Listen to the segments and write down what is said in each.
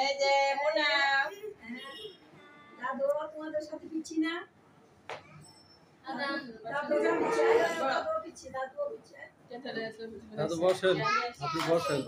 এই যে মোনা দাদু তোমাদের সাথে পিছি না দাদু বসেন, আপনি বসেন।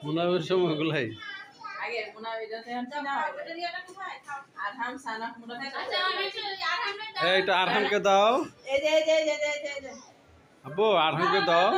মুনাবের সময়গুলাই এইটা আরহামকে দাও, আব্বু আরহামকে দাও।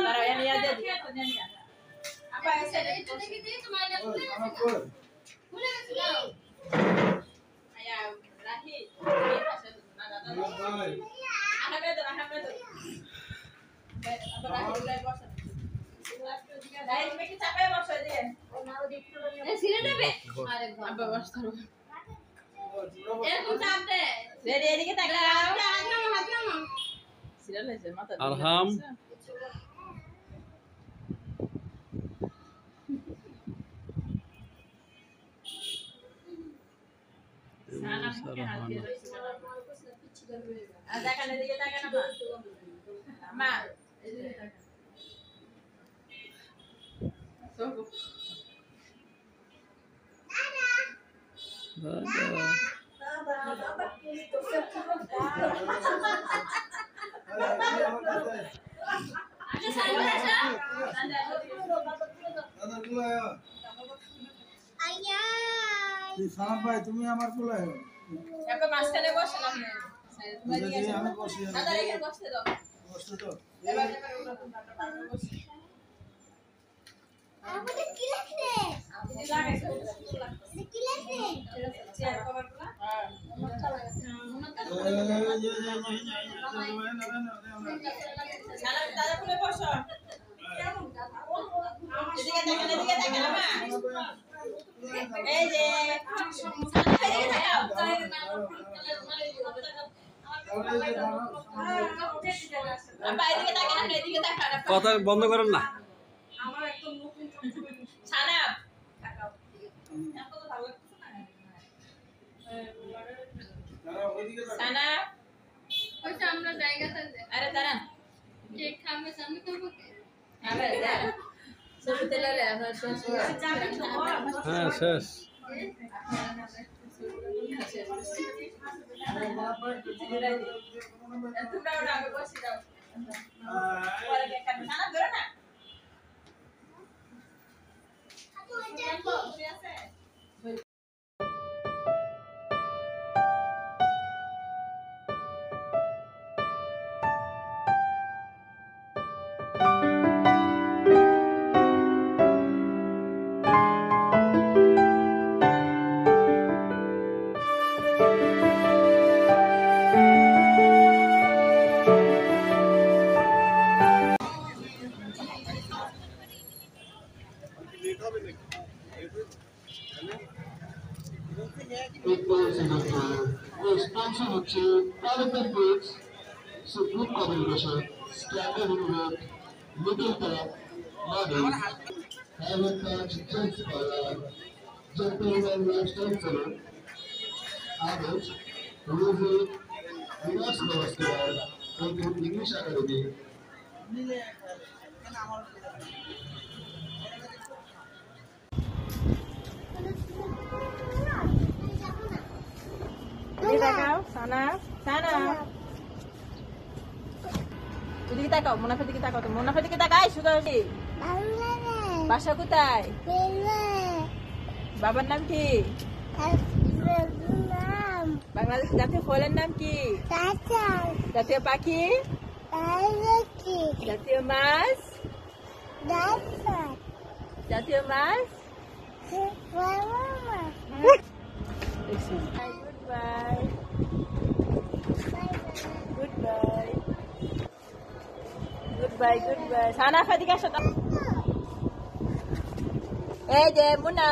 আরহাম সালাম ভাই, তুমি আমার কোলায় এখন মাঝখানে বসেন আপনি। আমি বসি দাদা এখানে বসতে দাও। বসতে তো এবার বসি। আমাদের কি লাগছে? আপনি লাগাইছো কি লাগছে? চেয়ার কভারগুলো? হ্যাঁ। সালাম দাদা খুলে বসো। এদিকে দেখেন আমা। এই যে কথা বন্ধ করেন না। আরে দাঁড়ান হ্যাঁ শেষ। Sponsor হচ্ছে Parliament Bridge, Supreme Communication, Standard University, Middle Tap, Model, Halifax, James Gentleman Lifestyle Center, Adams, Music, Vinas Namaskar, Urdu English Academy. এদিকে তাকাও সানা সানা এদিকে তাকাও মুনাফের দিকে তাকাও তো মুনাফের দিকে তাকাই শুধু বাংলাদেশ বাসা কোথায় বেলে বাবার নাম কি নাম বাংলাদেশ জাতীয় ফলের নাম কি চাচা জাতীয় পাখি আইকি জাতীয় মাছ দাদা জাতীয় মাছ মামা Goodbye. Goodbye. Goodbye, goodbye. Sana, pwede ka siya. Eh, Muna.